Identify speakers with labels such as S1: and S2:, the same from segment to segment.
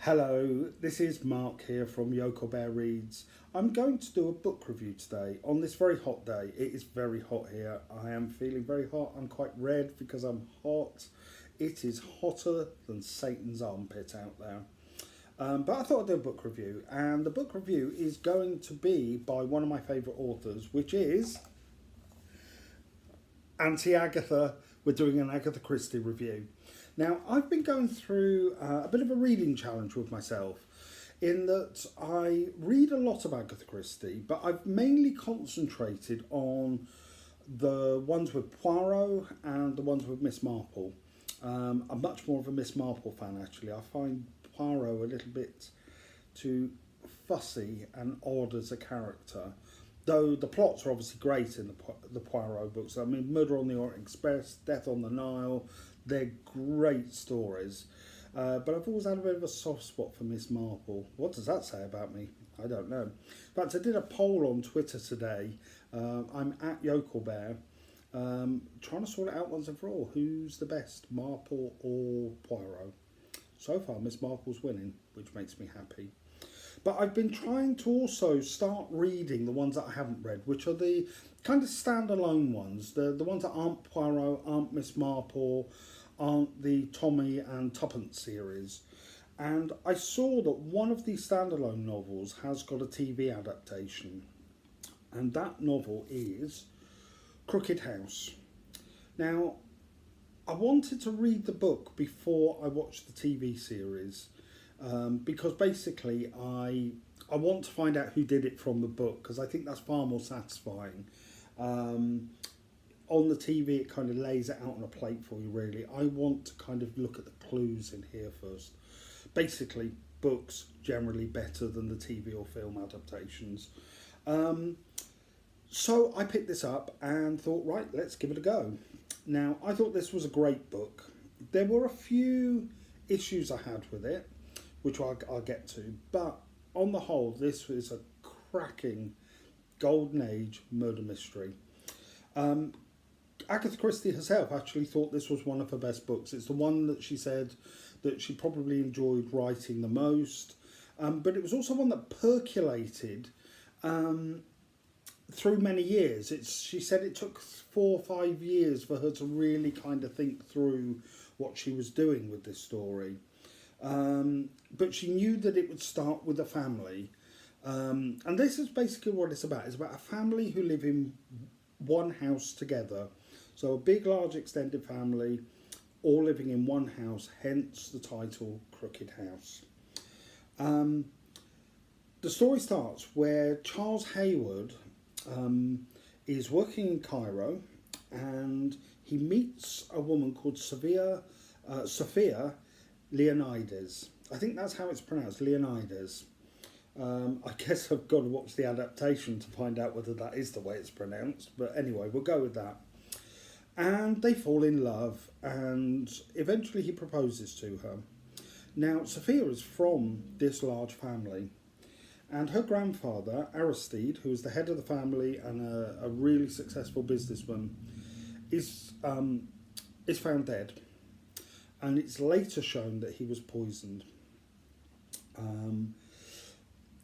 S1: Hello, this is Mark here from Yoko Bear Reads. I'm going to do a book review today on this very hot day. It is very hot here. I am feeling very hot. I'm quite red because I'm hot. It is hotter than Satan's armpit out there. But I thought I'd do a book review, and the book review is going to be by one of my favourite authors, which is Auntie Agatha. We're doing an Agatha Christie review. Now, I've been going through a bit of a reading challenge with myself in that I read a lot of Agatha Christie, but I've mainly concentrated on the ones with Poirot and the ones with Miss Marple. I'm much more of a Miss Marple fan, actually. I find Poirot a little bit too fussy and odd as a character, though the plots are obviously great in the Poirot books. I mean, Murder on the Orient Express, Death on the Nile, they're great stories. But I've always had a bit of a soft spot for Miss Marple. What does that say about me? I don't know. In fact, I did a poll on Twitter today. I'm at Yokel Bear, trying to sort it out once and for all. Who's the best, Marple or Poirot? So far, Miss Marple's winning, which makes me happy. But I've been trying to also start reading the ones that I haven't read, which are the kind of standalone ones, the ones that aren't Poirot, aren't Miss Marple, aren't the Tommy and Tuppence series. And I saw that one of these standalone novels has got a TV adaptation, and that novel is Crooked House. Now, I wanted to read the book before I watched the TV series, because basically I want to find out who did it from the book, because I think that's far more satisfying. On the TV it kind of lays it out on a plate for you, really. I want to kind of look at the clues in here first. Basically, books generally better than the TV or film adaptations. So I picked this up and thought, right, let's give it a go. Now, I thought this was a great book. There were a few issues I had with it, which I'll get to, but on the whole, this is a cracking golden age murder mystery. Agatha Christie herself actually thought this was one of her best books. It's the one that she said that she probably enjoyed writing the most, but it was also one that percolated through many years. She said it took 4 or 5 years for her to really kind of think through what she was doing with this story. But she knew that it would start with a family. And this is basically what it's about. It's about a family who live in one house together. So a big, large, extended family, all living in one house, hence the title Crooked House. The story starts where Charles Hayward is working in Cairo, and he meets a woman called Sophia Leonidas. I think that's how it's pronounced, Leonidas. I guess I've got to watch the adaptation to find out whether that is the way it's pronounced. But anyway, we'll go with that. And they fall in love, and eventually he proposes to her. Now, Sophia is from this large family, and her grandfather, Aristide, who is the head of the family and a really successful businessman, is found dead. And it's later shown that he was poisoned.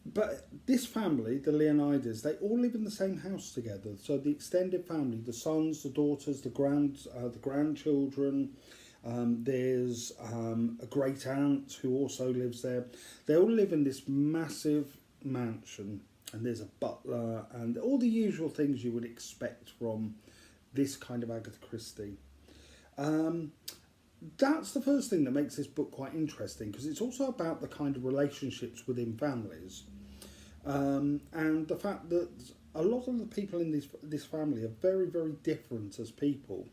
S1: But this family, the Leonidas, they all live in the same house together. So the extended family, the sons, the daughters, the grandchildren, there's a great aunt who also lives there. They all live in this massive mansion, and there's a butler and all the usual things you would expect from this kind of Agatha Christie. That's the first thing that makes this book quite interesting, because it's also about the kind of relationships within families, and the fact that a lot of the people in this family are very, very different as people,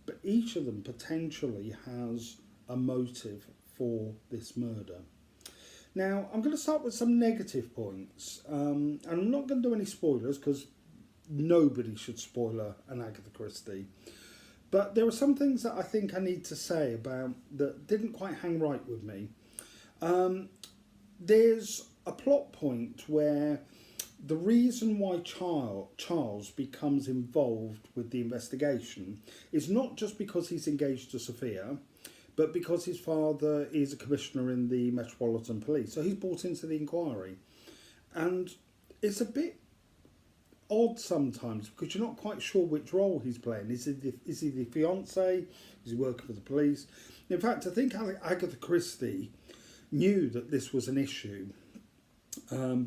S1: but each of them potentially has a motive for this murder. Now, I'm going to start with some negative points, and I'm not going to do any spoilers, because nobody should spoiler an Agatha Christie. But there are some things that I think I need to say about that didn't quite hang right with me. There's a plot point where the reason why Charles becomes involved with the investigation is not just because he's engaged to Sophia, but because his father is a commissioner in the Metropolitan Police, so he's brought into the inquiry. And it's a bit odd sometimes because you're not quite sure which role he's playing. Is he the fiance? Is he working for the police? In fact, I think Agatha Christie knew that this was an issue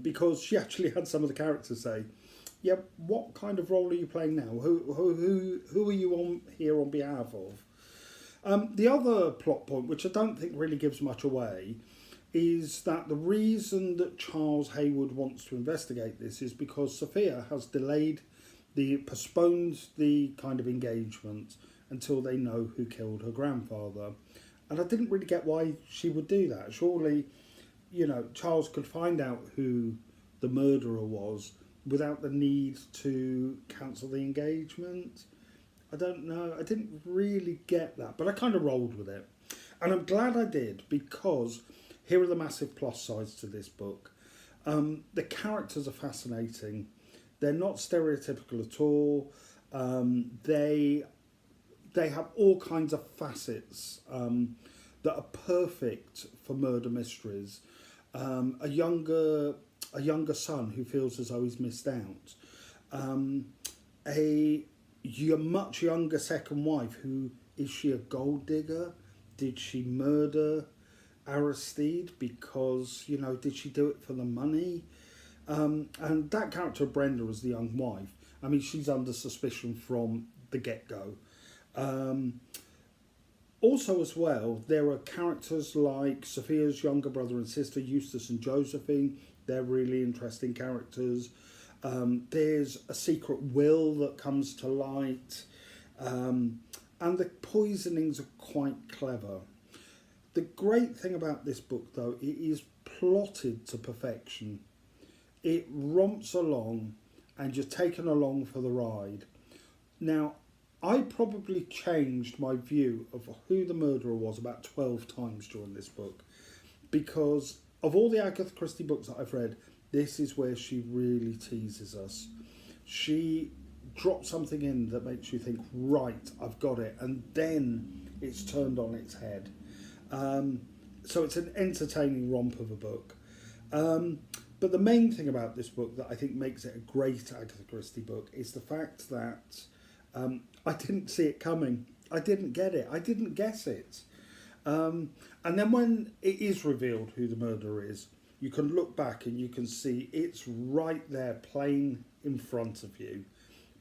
S1: because she actually had some of the characters say, "Yeah, what kind of role are you playing now? Who are you on here on behalf of?" The other plot point, which I don't think really gives much away, is that the reason that Charles Hayward wants to investigate this is because Sophia has postponed the kind of engagement until they know who killed her grandfather. And I didn't really get why she would do that. Surely, Charles could find out who the murderer was without the need to cancel the engagement. I don't know. I didn't really get that, but I kind of rolled with it. And I'm glad I did, because here are the massive plus sides to this book. The characters are fascinating. They're not stereotypical at all. They have all kinds of facets that are perfect for murder mysteries. A younger son who feels as though he's missed out. Your much younger second wife who, is she a gold digger? Did she murder Aristide because, did she do it for the money? And that character of Brenda as the young wife, I mean, she's under suspicion from the get-go. Also as well, there are characters like Sophia's younger brother and sister, Eustace and Josephine. They're really interesting characters. There's a secret will that comes to light. And the poisonings are quite clever. The great thing about this book, though, it is plotted to perfection. It romps along and you're taken along for the ride. Now, I probably changed my view of who the murderer was about 12 times during this book, because of all the Agatha Christie books that I've read, this is where she really teases us. She drops something in that makes you think, right, I've got it, and then it's turned on its head. So it's an entertaining romp of a book. But the main thing about this book that I think makes it a great Agatha Christie book is the fact that I didn't see it coming. I didn't get it. I didn't guess it. And then when it is revealed who the murderer is, you can look back and you can see it's right there, plain in front of you.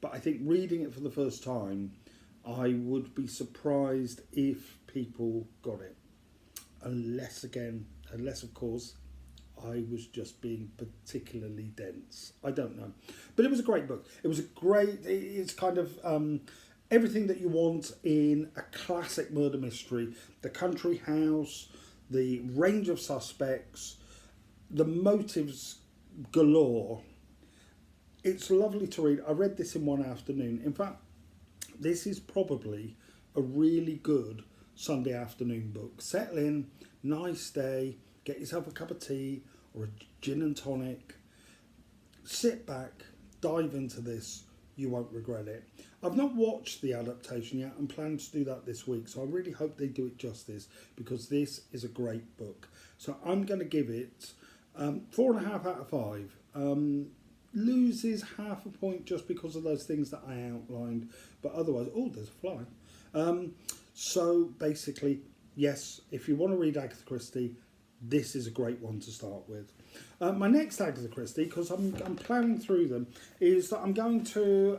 S1: But I think reading it for the first time, I would be surprised if people got it. Unless of course, I was just being particularly dense. I don't know. But it was a great book. It's kind of everything that you want in a classic murder mystery. The country house, the range of suspects, the motives galore. It's lovely to read. I read this in one afternoon. In fact, this is probably a really good Sunday afternoon book. Settle in, nice day, get yourself a cup of tea or a gin and tonic. Sit back, dive into this. You won't regret it. I've not watched the adaptation yet and plan to do that this week, so I really hope they do it justice, because this is a great book. So I'm going to give it 4.5 out of 5. Loses half a point just because of those things that I outlined, but otherwise, oh, there's a fly. So basically, yes, if you want to read Agatha Christie, this is a great one to start with. My next Agatha Christie, because I'm ploughing through them, is that I'm going to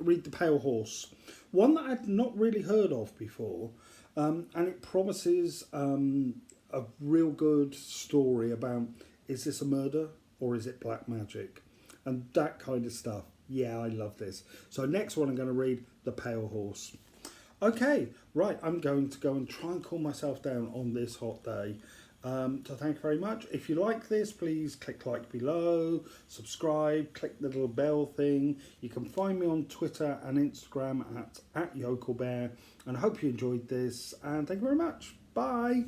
S1: read The Pale Horse, one that I'd not really heard of before, and it promises a real good story about, is this a murder or is it black magic? And that kind of stuff. Yeah, I love this. So next one I'm going to read, The Pale Horse. Okay, right, I'm going to go and try and cool myself down on this hot day. So thank you very much. If you like this, please click like below, subscribe, click the little bell thing. You can find me on Twitter and Instagram at @YokelBear. And I hope you enjoyed this, and thank you very much. Bye.